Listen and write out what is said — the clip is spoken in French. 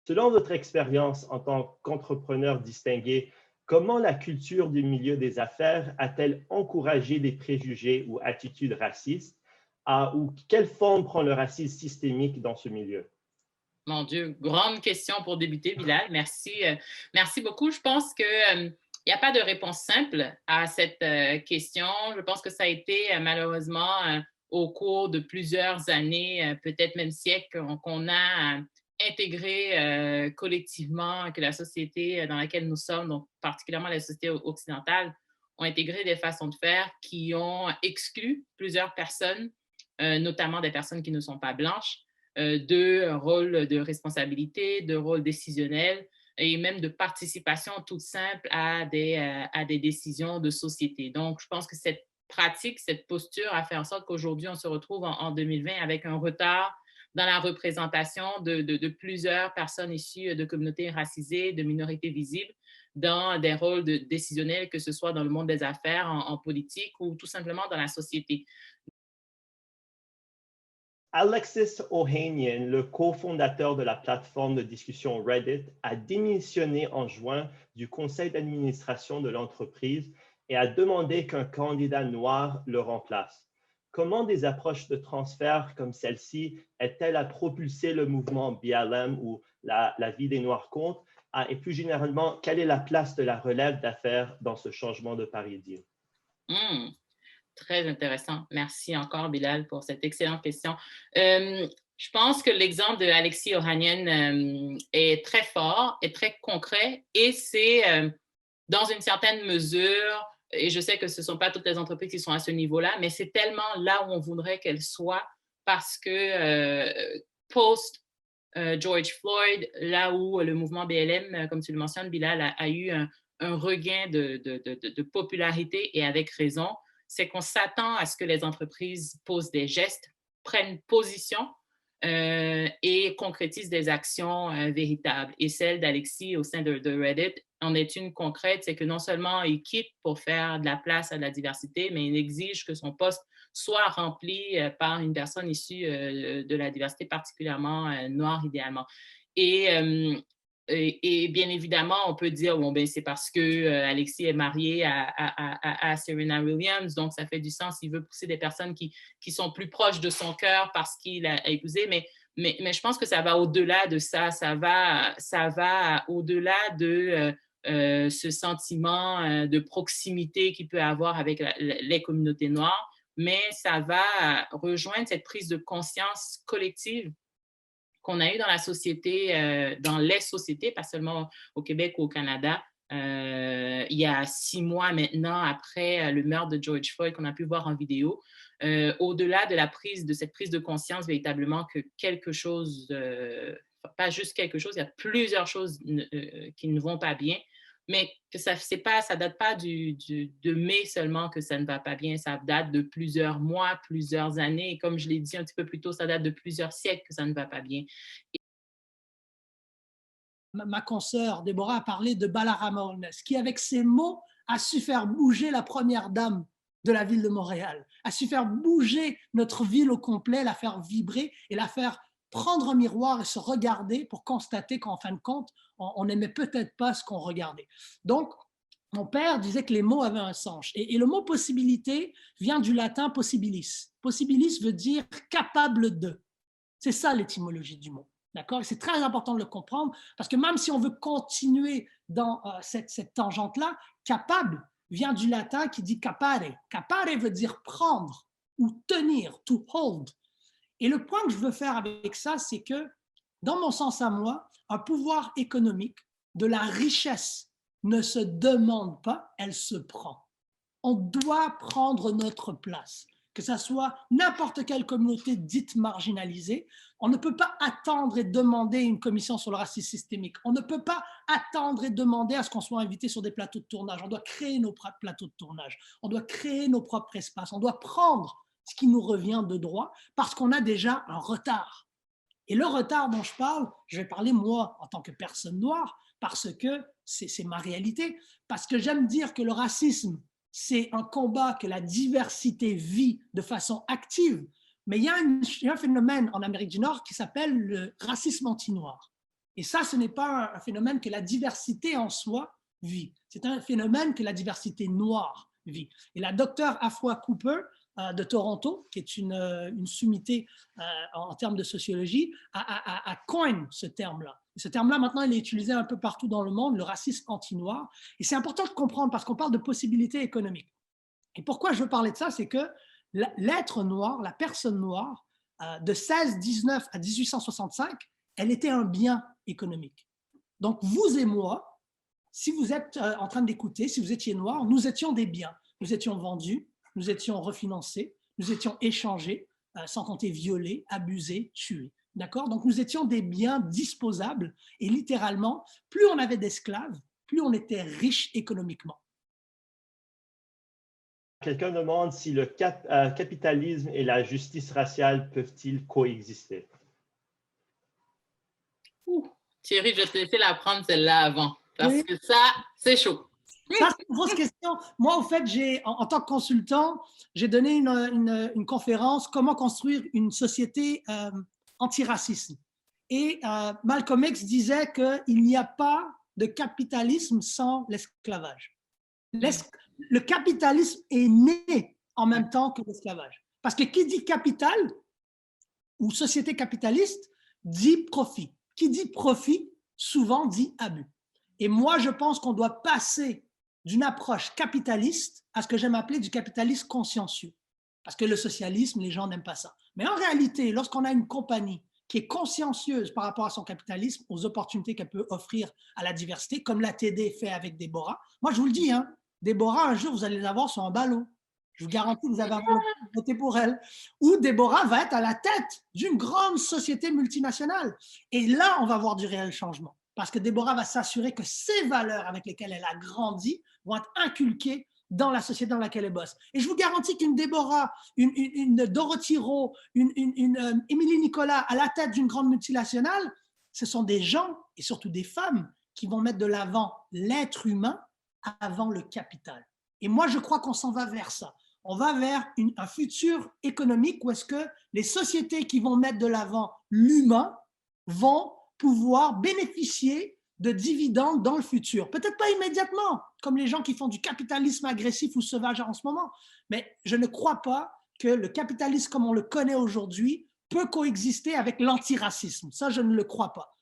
Selon votre expérience en tant qu'entrepreneur distingué, comment la culture du milieu des affaires a-t-elle encouragé des préjugés ou attitudes racistes ou quelle forme prend le racisme systémique dans ce milieu? Mon Dieu, grande question pour débuter, Bilal. Merci, merci beaucoup. Je pense que il n'y a pas de réponse simple à cette question. Je pense que ça a été malheureusement au cours de plusieurs années, peut-être même siècles, qu'on a intégré collectivement, que la société dans laquelle nous sommes, donc particulièrement la société occidentale, ont intégré des façons de faire qui ont exclu plusieurs personnes, notamment des personnes qui ne sont pas blanches, de rôle de responsabilité, de rôle décisionnel et même de participation toute simple à des décisions de société. Donc, je pense que cette pratique, cette posture a fait en sorte qu'aujourd'hui, on se retrouve en 2020 avec un retard dans la représentation de plusieurs personnes issues de communautés racisées, de minorités visibles, dans des rôles décisionnels, que ce soit dans le monde des affaires, en politique ou tout simplement dans la société. Alexis Ohanian, le cofondateur de la plateforme de discussion Reddit, a démissionné en juin du conseil d'administration de l'entreprise et a demandé qu'un candidat noir le remplace. Comment des approches de transfert comme celle-ci aident-elles à propulser le mouvement BLM ou la vie des Noirs compte? Et plus généralement, quelle est la place de la relève d'affaires dans ce changement de paradigme? Hmm. Très intéressant. Merci encore, Bilal, pour cette excellente question. Je pense que l'exemple de Alexis Ohanian est très fort, est très concret et c'est dans une certaine mesure, et je sais que ce ne sont pas toutes les entreprises qui sont à ce niveau-là, mais c'est tellement là où on voudrait qu'elles soient parce que post George Floyd, là où le mouvement BLM, comme tu le mentionnes, Bilal, a eu un regain de popularité et avec raison, c'est qu'on s'attend à ce que les entreprises posent des gestes, prennent position et concrétisent des actions véritables. Et celle d'Alexis au sein de Reddit en est une concrète, c'est que non seulement il quitte pour faire de la place à la diversité, mais il exige que son poste soit rempli par une personne issue de la diversité, particulièrement noire idéalement. Et, et bien évidemment, on peut dire, bon, ben, c'est parce que Alexis est marié à Serena Williams, donc ça fait du sens, il veut pousser des personnes qui sont plus proches de son cœur parce qu'il a épousé, mais je pense que ça va au-delà de ça, ça va au-delà de ce sentiment de proximité qu'il peut avoir avec les communautés noires, mais ça va rejoindre cette prise de conscience collective qu'on a eu dans la société, dans les sociétés, pas seulement au Québec ou au Canada, il y a 6 mois maintenant, après le meurtre de George Floyd qu'on a pu voir en vidéo, au-delà de cette prise de conscience véritablement que quelque chose, pas juste quelque chose, il y a plusieurs choses qui ne vont pas bien, mais que ça ne date pas de mai seulement que ça ne va pas bien, ça date de plusieurs mois, plusieurs années, et comme je l'ai dit un petit peu plus tôt, ça date de plusieurs siècles que ça ne va pas bien. Ma consoeur Déborah a parlé de Balarama Holness, qui avec ses mots a su faire bouger la première dame de la ville de Montréal, a su faire bouger notre ville au complet, la faire vibrer et la faire prendre un miroir et se regarder pour constater qu'en fin de compte, on n'aimait peut-être pas ce qu'on regardait. Donc, mon père disait que les mots avaient un sens. Et le mot possibilité vient du latin possibilis. Possibilis veut dire capable de. C'est ça l'étymologie du mot. D'accord? C'est très important de le comprendre parce que même si on veut continuer dans cette tangente-là, capable vient du latin qui dit capare. Capare veut dire prendre ou tenir, to hold. Et le point que je veux faire avec ça, c'est que dans mon sens à moi, un pouvoir économique de la richesse ne se demande pas, elle se prend. On doit prendre notre place, que ce soit n'importe quelle communauté dite marginalisée. On ne peut pas attendre et demander une commission sur le racisme systémique. On ne peut pas attendre et demander à ce qu'on soit invité sur des plateaux de tournage. On doit créer nos plateaux de tournage. On doit créer nos propres espaces. On doit prendre ce qui nous revient de droit parce qu'on a déjà un retard. Et le retard dont je parle, je vais parler moi en tant que personne noire parce que c'est ma réalité, parce que j'aime dire que le racisme, c'est un combat que la diversité vit de façon active, mais il y a un phénomène en Amérique du Nord qui s'appelle le racisme anti-noir. Et ça, ce n'est pas un phénomène que la diversité en soi vit. C'est un phénomène que la diversité noire vit. Et la docteure Afua Cooper de Toronto, qui est une sommité en termes de sociologie, a coin ce terme-là. Et ce terme-là, maintenant, il est utilisé un peu partout dans le monde, le racisme anti-noir. Et c'est important de comprendre parce qu'on parle de possibilités économiques. Et pourquoi je veux parler de ça, c'est que l'être noir, la personne noire, de 1619 à 1865, elle était un bien économique. Donc, vous et moi, si vous êtes en train d'écouter, si vous étiez noir, nous étions des biens. Nous étions vendus, nous étions refinancés, nous étions échangés, sans compter violés, abusés, tués. D'accord? Donc, nous étions des biens disposables et littéralement, plus on avait d'esclaves, plus on était riche économiquement. Quelqu'un demande si le capitalisme et la justice raciale peuvent-ils coexister? Thierry, je vais te laisser la prendre celle-là avant, parce que ça, c'est chaud. Ça, c'est une grosse question. Moi, au fait, en tant que consultant, j'ai donné une conférence « Comment construire une société antiraciste ». Et Malcolm X disait qu'il n'y a pas de capitalisme sans l'esclavage. Le capitalisme est né en même temps que l'esclavage. Parce que qui dit capital ou société capitaliste dit profit. Qui dit profit, souvent dit abus. Et moi, je pense qu'on doit passer d'une approche capitaliste à ce que j'aime appeler du capitalisme consciencieux. Parce que le socialisme, les gens n'aiment pas ça. Mais en réalité, lorsqu'on a une compagnie qui est consciencieuse par rapport à son capitalisme, aux opportunités qu'elle peut offrir à la diversité, comme la TD fait avec Déborah, moi, je vous le dis, hein, Déborah, un jour, vous allez la voir sur un ballon. Je vous garantis que vous avez voté pour elle. Ou Déborah va être à la tête d'une grande société multinationale. Et là, on va voir du réel changement. Parce que Déborah va s'assurer que ces valeurs avec lesquelles elle a grandi vont être inculquées dans la société dans laquelle elle bosse. Et je vous garantis qu'une Déborah, une Dorothy Rowe, une Émilie Nicolas à la tête d'une grande multinationale, ce sont des gens, et surtout des femmes, qui vont mettre de l'avant l'être humain avant le capital. Et moi, je crois qu'on s'en va vers ça. On va vers un futur économique où est-ce que les sociétés qui vont mettre de l'avant l'humain vont pouvoir bénéficier de dividendes dans le futur. Peut-être pas immédiatement, comme les gens qui font du capitalisme agressif ou sauvage en ce moment, mais je ne crois pas que le capitalisme comme on le connaît aujourd'hui peut coexister avec l'antiracisme. Ça, je ne le crois pas.